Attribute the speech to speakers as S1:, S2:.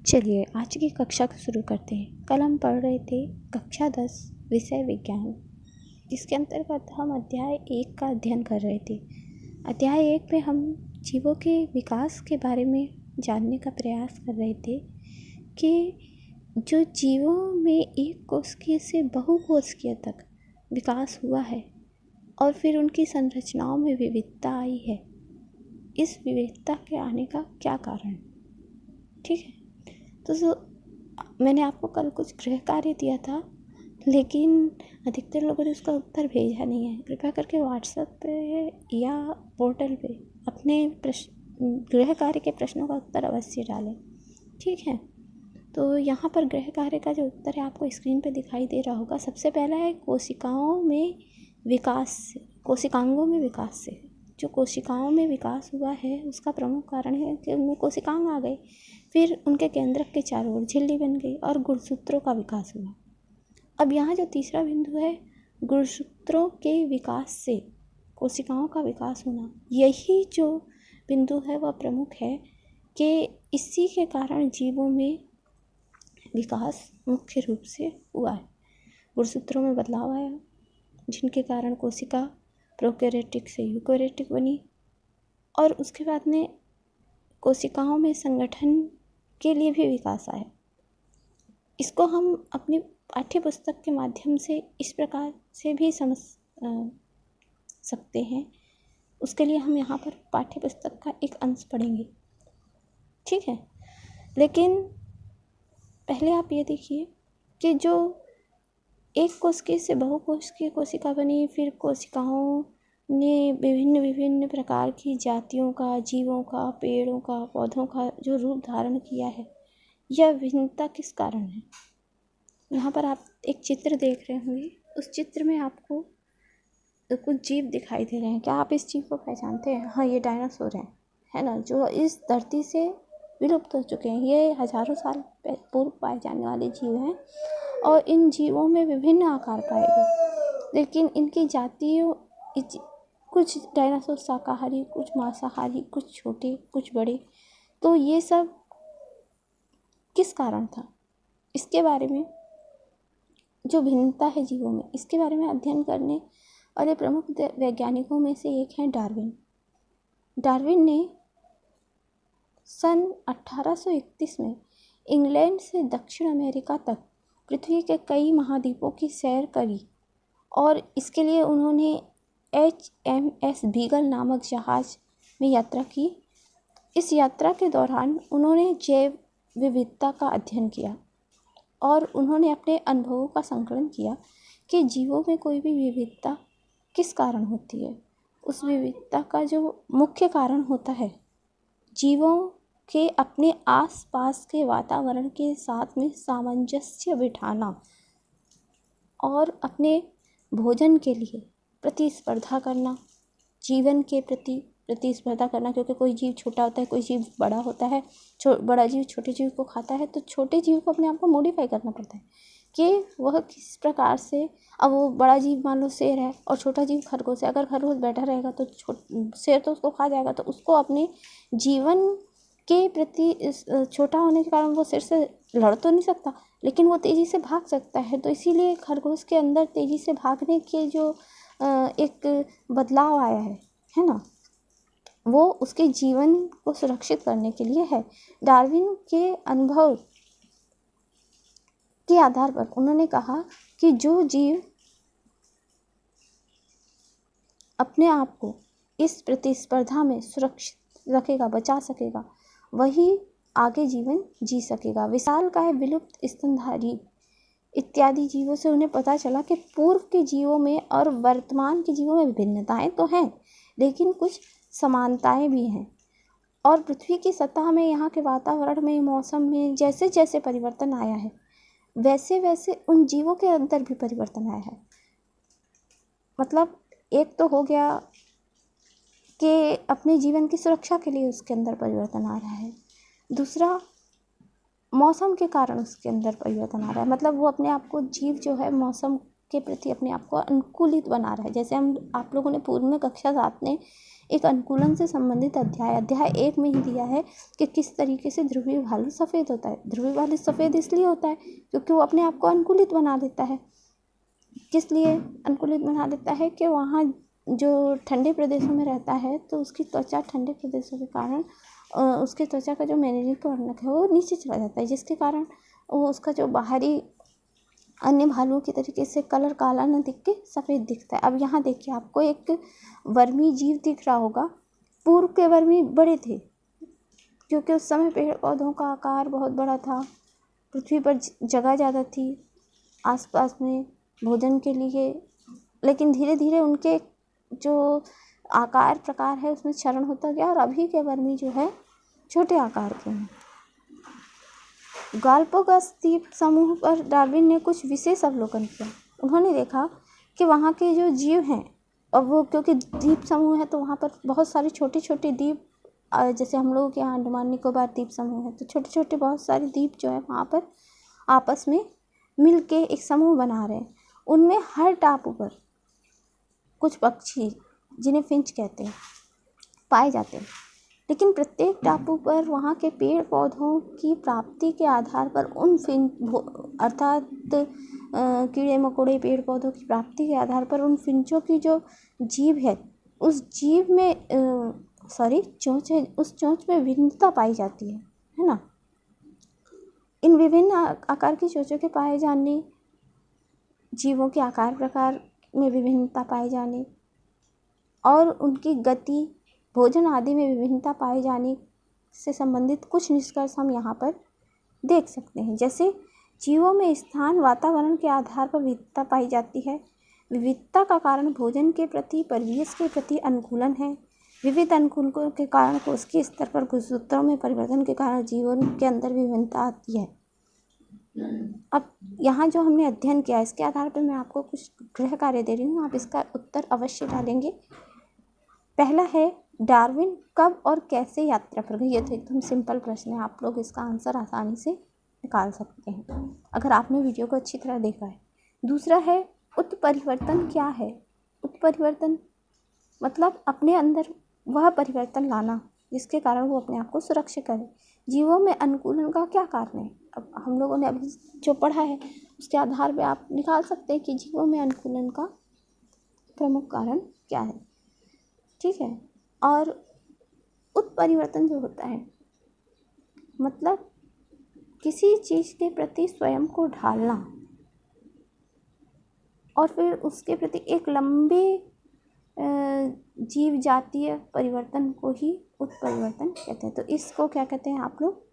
S1: चलिए आज की कक्षा को शुरू करते हैं। कल हम पढ़ रहे थे कक्षा 10 विषय विज्ञान, जिसके अंतर्गत हम अध्याय 1 का अध्ययन कर रहे थे। अध्याय 1 में हम जीवों के विकास के बारे में जानने का प्रयास कर रहे थे कि जो जीवों में एक कोशिकीय से बहुकोशिकीय तक विकास हुआ है और फिर उनकी संरचनाओं में विविधता आई है, इस विविधता के आने का क्या कारण, ठीक है। तो मैंने आपको कल कुछ गृह कार्य दिया था, लेकिन अधिकतर लोगों ने उसका उत्तर भेजा नहीं है। कृपया करके व्हाट्सएप पे या पोर्टल पे अपने गृह कार्य के प्रश्नों का उत्तर अवश्य डालें, ठीक है। तो यहाँ पर गृह कार्य का जो उत्तर है आपको स्क्रीन पे दिखाई दे रहा होगा। सबसे पहला है कोशिकाओं में विकास से, कोशिकांगों में विकास से। जो कोशिकाओं में विकास हुआ है उसका प्रमुख कारण है कि उनमें कोशिकांग आ गए, फिर उनके केंद्रक के चारों ओर झिल्ली बन गई और गुणसूत्रों का विकास हुआ। अब यहाँ जो तीसरा बिंदु है, गुणसूत्रों के विकास से कोशिकाओं का विकास होना, यही जो बिंदु है वह प्रमुख है कि इसी के कारण जीवों में विकास मुख्य रूप से हुआ है। गुणसूत्रों में बदलाव आया, जिनके कारण कोशिका प्रोकैरियोटिक से यूकैरियोटिक बनी, और उसके बाद में कोशिकाओं में संगठन के लिए भी विकास आया। इसको हम अपनी पाठ्य पुस्तक के माध्यम से इस प्रकार से भी समझ सकते हैं। उसके लिए हम यहाँ पर पाठ्य पुस्तक का एक अंश पढ़ेंगे, ठीक है। लेकिन पहले आप ये देखिए कि जो एक कोशिका से बहुकोशिकीय कोशिका बनी, फिर कोशिकाओं ने विभिन्न प्रकार की जातियों का, जीवों का, पेड़ों का, पौधों का जो रूप धारण किया है, यह भिन्नता किस कारण है। यहाँ पर आप एक चित्र देख रहे होंगे। उस चित्र में आपको कुछ जीव दिखाई दे रहे हैं। क्या आप इस जीव को पहचानते हैं? हाँ, ये डायनासोर हैं, है ना, जो इस धरती से विलुप्त हो चुके हैं। ये हजारों साल पूर्व पाए जाने वाले जीव हैं और इन जीवों में विभिन्न आकार पाए गए, लेकिन इनकी जातियों, कुछ डायनासोर शाकाहारी, कुछ मांसाहारी, कुछ छोटे, कुछ बड़े। तो ये सब किस कारण था, इसके बारे में, जो भिन्नता है जीवों में, इसके बारे में अध्ययन करने वाले प्रमुख वैज्ञानिकों में से एक हैं डार्विन। डार्विन ने सन 1831 में इंग्लैंड से दक्षिण अमेरिका तक पृथ्वी के कई महाद्वीपों की सैर करी और इसके लिए उन्होंने HMS बीगल नामक जहाज में यात्रा की। इस यात्रा के दौरान उन्होंने जैव विविधता का अध्ययन किया और उन्होंने अपने अनुभवों का संकलन किया कि जीवों में कोई भी विविधता किस कारण होती है। उस विविधता का जो मुख्य कारण होता है जीवों के अपने आसपास के वातावरण के साथ में सामंजस्य बिठाना और अपने भोजन के लिए प्रतिस्पर्धा करना, जीवन के प्रति प्रतिस्पर्धा करना, क्योंकि कोई जीव छोटा होता है, कोई जीव बड़ा होता है। बड़ा जीव छोटे जीव को खाता है, तो छोटे जीव को अपने आप को मॉडिफाई करना पड़ता है कि वह किस प्रकार से, अब वो बड़ा जीव मान लो शेर है और छोटा जीव खरगोश है, अगर खरगोश बैठा रहेगा तो शेर तो उसको खा जाएगा, तो उसको अपने जीवन के प्रति छोटा होने के कारण वो शेर से लड़ तो नहीं सकता, लेकिन वो तेज़ी से भाग सकता है। तो इसीलिए खरगोश के अंदर तेज़ी से भागने के जो एक बदलाव आया है ना, वो उसके जीवन को सुरक्षित करने के लिए है। डार्विन के अनुभव के आधार पर उन्होंने कहा कि जो जीव अपने आप को इस प्रतिस्पर्धा में सुरक्षित रखेगा, बचा सकेगा, वही आगे जीवन जी सकेगा। विशालकाय, विलुप्त, स्तनधारी इत्यादि जीवों से उन्हें पता चला कि पूर्व के जीवों में और वर्तमान के जीवों में भिन्नताएं तो हैं, लेकिन कुछ समानताएं भी हैं। और पृथ्वी की सतह में, यहाँ के वातावरण में, मौसम में जैसे जैसे परिवर्तन आया है, वैसे वैसे उन जीवों के अंदर भी परिवर्तन आया है। मतलब एक तो हो गया कि अपने जीवन की सुरक्षा के लिए उसके अंदर परिवर्तन आ रहा है, दूसरा मौसम के कारण उसके अंदर परिवर्तन आ रहा है। मतलब वो अपने आप को, जीव जो है, मौसम के प्रति अपने आप को अनुकूलित बना रहा है। जैसे आप लोगों ने पूर्व में कक्षा 7 में एक अनुकूलन से संबंधित अध्याय 1 में ही दिया है कि किस तरीके से ध्रुवीय भालू सफ़ेद होता है। ध्रुवीय भालू सफ़ेद इसलिए होता है क्योंकि वो अपने आप को अनुकूलित बना लेता है। किस लिए अनुकूलित बना लेता है कि वहाँ जो ठंडे प्रदेशों में रहता है तो उसकी त्वचा ठंडे प्रदेशों के कारण उसके त्वचा का जो मेलेनिक वर्णक है वो नीचे चला जाता है, जिसके कारण वो उसका जो बाहरी अन्य भालुओं की तरीके से कलर काला न दिख के सफ़ेद दिखता है। अब यहाँ देखिए आपको एक वर्मी जीव दिख रहा होगा। पूर्व के वर्मी बड़े थे क्योंकि उस समय पेड़ पौधों का आकार बहुत बड़ा था, पृथ्वी पर जगह ज़्यादा थी आसपास में भोजन के लिए, लेकिन धीरे धीरे उनके जो आकार प्रकार है उसमें क्षरण होता गया और अभी के वर्मी जो है छोटे आकार के हैं। गालापागोस द्वीप समूह पर डार्विन ने कुछ विशेष अवलोकन किया। उन्होंने देखा कि वहाँ के जो जीव हैं, और वो क्योंकि द्वीप समूह है तो वहाँ पर बहुत सारे छोटे छोटे द्वीप, जैसे हम लोगों के यहाँ अंडमान निकोबार द्वीप समूह है तो छोटे छोटे बहुत सारे द्वीप जो है वहाँ पर आपस में मिल के एक समूह बना रहे हैं। उनमें हर टापू पर कुछ पक्षी जिन्हें फिंच कहते हैं पाए जाते हैं, लेकिन प्रत्येक टापू पर वहाँ के पेड़ पौधों की प्राप्ति के आधार पर उन अर्थात कीड़े मकोड़े पेड़ पौधों की प्राप्ति के आधार पर उन फिंचों की जो जीभ है उस जीभ में चोंच है, उस चोंच में भिन्नता पाई जाती है ना। इन विभिन्न आकार की चोंचों के पाए जाने, जीवों के आकार प्रकार में विभिन्नता पाए जाने और उनकी गति भोजन आदि में विभिन्नता पाए जाने से संबंधित कुछ निष्कर्ष हम यहाँ पर देख सकते हैं। जैसे जीवों में स्थान वातावरण के आधार पर विविधता पाई जाती है। विविधता का कारण भोजन के प्रति परिवेश के प्रति अनुकूलन है। विविध अनुकूलनों के कारण कोशिकीय स्तर पर गुणसूत्रों में परिवर्तन के कारण जीवों के अंदर विभिन्नता आती है। अब यहाँ जो हमने अध्ययन किया इसके आधार पर मैं आपको कुछ गृह कार्य दे रही हूँ, आप इसका उत्तर अवश्य डालेंगे। पहला है, डार्विन कब और कैसे यात्रा पर गए। ये तो एकदम सिंपल प्रश्न है, आप लोग इसका आंसर आसानी से निकाल सकते हैं अगर आपने वीडियो को अच्छी तरह देखा है। दूसरा है, उत्परिवर्तन क्या है। उत्परिवर्तन मतलब अपने अंदर वह परिवर्तन लाना जिसके कारण वो अपने आप को सुरक्षित करे। जीवों में अनुकूलन का क्या कारण है। अब हम लोगों ने अभी जो पढ़ा है उसके आधार पर आप निकाल सकते हैं कि जीवों में अनुकूलन का प्रमुख कारण क्या है। ठीक है। और उत्परिवर्तन जो होता है मतलब किसी चीज़ के प्रति स्वयं को ढालना और फिर उसके प्रति एक लंबे जीव जातीय परिवर्तन को ही उत्परिवर्तन कहते हैं। तो इसको क्या कहते हैं आप लोग,